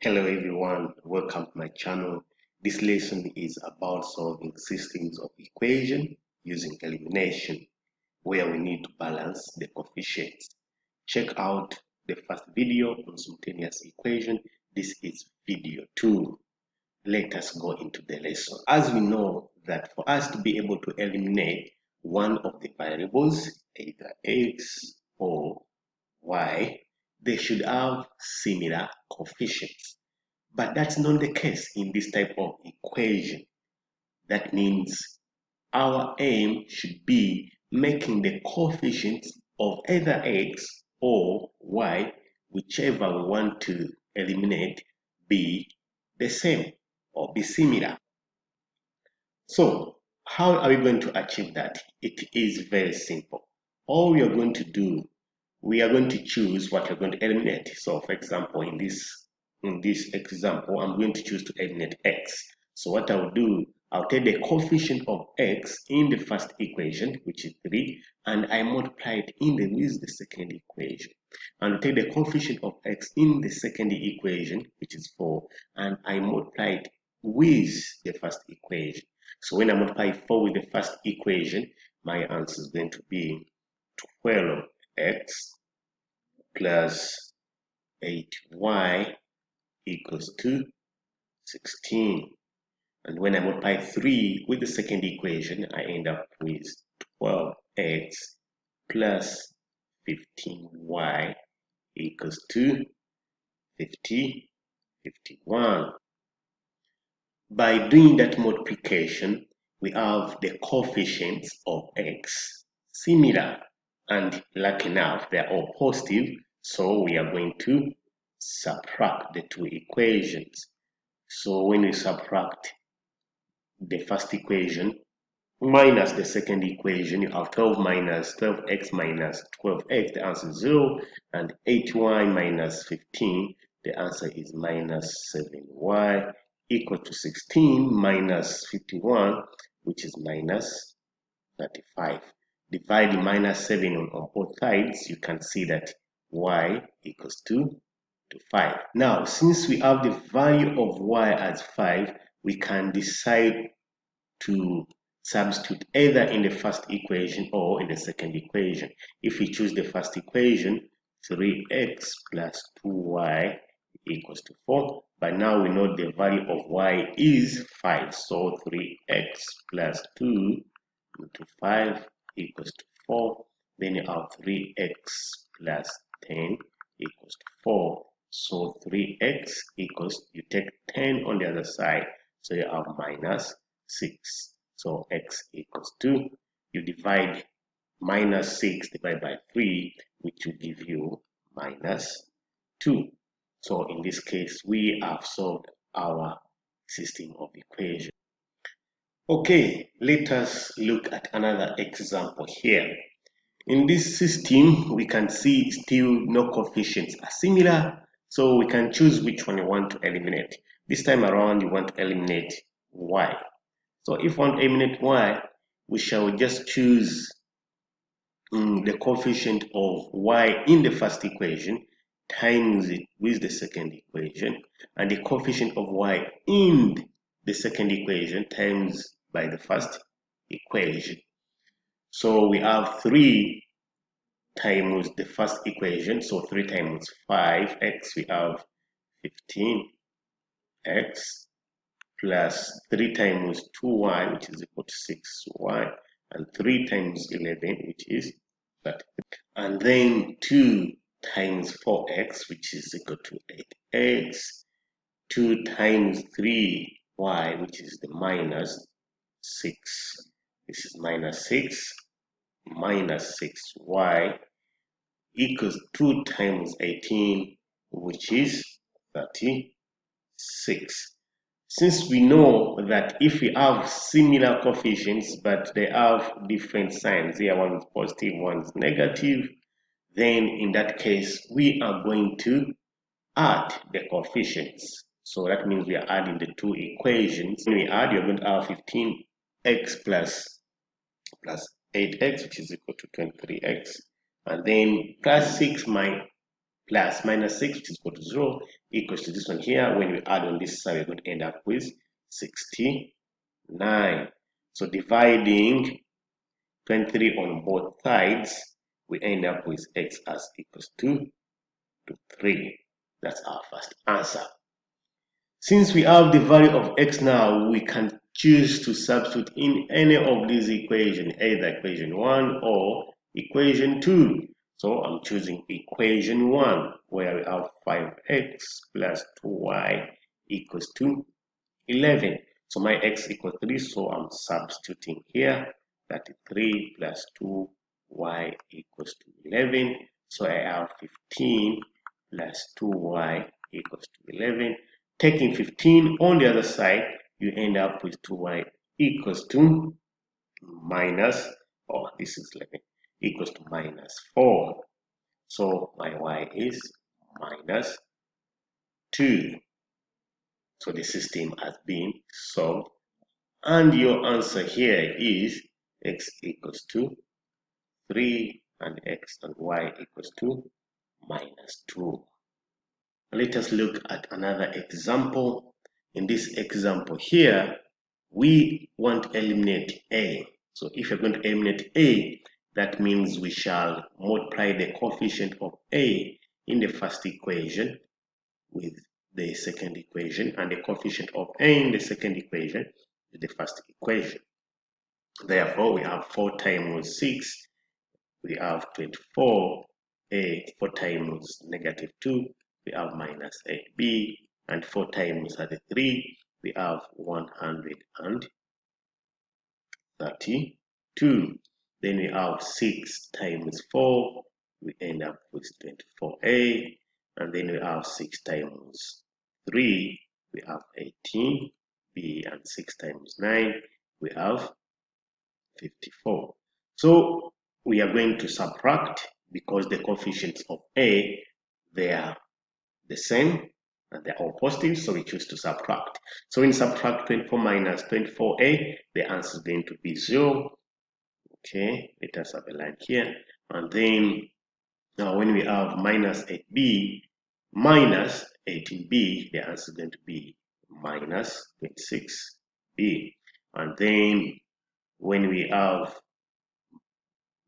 Hello everyone, welcome to my channel. This lesson is about solving systems of equation using elimination, where we need to balance the coefficients. Check out the first video on simultaneous equation. This is video 2. Let us go into the lesson. As we know that for us to be able to eliminate one of the variables, either x or y, they should have similar coefficients. But that's not the case in this type of equation. That means our aim should be making the coefficients of either x or y, whichever we want to eliminate, be the same or be similar. So how are we going to achieve that? It is very simple. All we are going to do, we are going to choose what we're going to eliminate. So for example, in this example, I'm going to choose to eliminate x. So what I'll do, I'll take the coefficient of x in the first equation, which is 3, and I multiply it with the second equation. And I'll take the coefficient of x in the second equation, which is 4, and I multiply it with the first equation. So when I multiply 4 with the first equation, my answer is going to be 12x plus 8y equals to 16. And when I multiply 3 with the second equation, I end up with 12x plus 15y equals to 51. By doing that multiplication, we have the coefficients of x similar, and lucky enough, they are all positive, so we are going to subtract the two equations. So when we subtract the first equation minus the second equation, you have 12 minus 12x minus 12x, the answer is 0, and 8y minus 15, the answer is minus 7y, equal to 16 minus 51, which is minus 35. Dividing minus 7 on both sides, you can see that y equals to 5. Now, since we have the value of y as 5, we can decide to substitute either in the first equation or in the second equation. If we choose the first equation, 3x plus 2y equals to 4. But now we know the value of y is 5. So 3x plus 2 into 5 equals to 4. Then you have 3x plus 10 equals to 4. So 3x equals, you take 10 on the other side, so you have minus 6. So x equals 2. You divide minus 6 divided by 3, which will give you minus 2. So in this case, we have solved our system of equation. Okay, let us look at another example here. In this system, we can see still no coefficients are similar, so we can choose which one you want to eliminate. This time around, you want to eliminate y. So if we want to eliminate y, we shall just choose the coefficient of y in the first equation times it with the second equation, and the coefficient of y in the second equation times by the first equation. So we have 3 times the first equation, so 3 times 5x, we have 15x plus 3 times 2y, which is equal to 6y, and 3 times 11, which is 30. And then 2 times 4x, which is equal to 8x, 2 times 3y, which is the minus 6. This is minus 6, minus 6y equals 2 times 18, which is 36. Since we know that if we have similar coefficients but they have different signs, here one is positive, one is negative, then in that case we are going to add the coefficients. So that means we are adding the two equations. When we add, you're going to have 15x plus 8x, which is equal to 23x, and then plus 6 minus 6, which is equal to 0, equals to this one here. When we add on this side, we're going to end up with 69. So dividing 23 on both sides, we end up with x as equals to 3. That's our first answer. Since we have the value of x now, we can choose to substitute in any of these equations, either equation 1 or equation 2. So I'm choosing equation 1, where we have 5x plus 2y equals to 11. So my x equals 3, so I'm substituting here. That is 3 plus 2y equals to 11. So I have 15 plus 2y equals to 11. Taking 15 on the other side, you end up with 2y equals to minus, this is 11, equals to minus 4. So my y is minus 2. So the system has been solved. And your answer here is x equals to 3 and x and y equals to minus 2. Let us look at another example. In this example here, we want to eliminate a. So if you're going to eliminate a, that means we shall multiply the coefficient of a in the first equation with the second equation, and the coefficient of a in the second equation with the first equation. Therefore, we have 4 times 6, we have 24, a 4 times negative 2, we have minus 8b, and 4 times 33, we have 132. Then we have 6 times 4, we end up with 24a, and then we have 6 times 3, we have 18b, and 6 times 9, we have 54. So we are going to subtract because the coefficients of a, they are the same and they're all positive, so we choose to subtract. So when you subtract 24 minus 24a, the answer is going to be 0. Okay, let us have a line here. And then now when we have minus 8b minus 18b, the answer is going to be minus 26b. And then when we have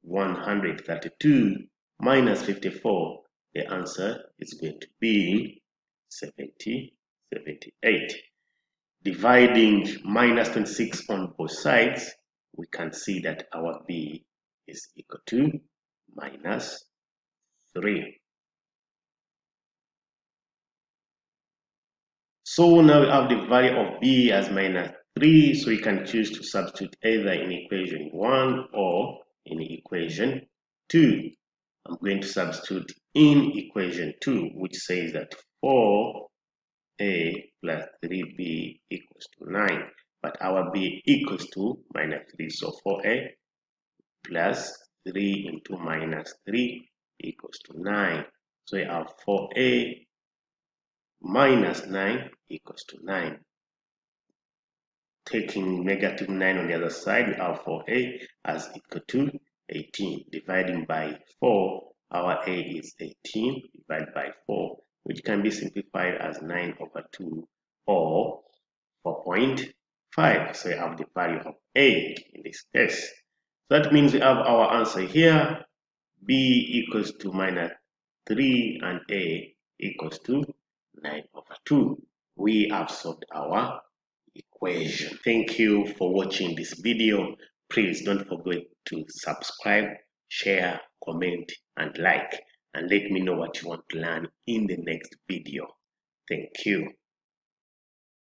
132 minus 54, the answer is going to be 78. Dividing minus 26 on both sides, we can see that our b is equal to minus 3. So now we have the value of b as minus 3, so we can choose to substitute either in equation 1 or in equation 2. I'm going to substitute in equation 2, which says that 4a plus 3b equals to 9. But our b equals to minus 3, so 4a plus 3 into minus 3 equals to 9. So we have 4a minus 9 equals to 9. Taking negative 9 on the other side, we have 4a as equal to 18. Dividing by 4, our a is 18 divided by 4, which can be simplified as 9 over 2 or 4.5. So we have the value of a in this case. So that means we have our answer here. B equals to minus 3 and a equals to 9 over 2. We have solved our equation. Thank you for watching this video. Please don't forget to subscribe, share, comment, and like. And let me know what you want to learn in the next video. Thank you.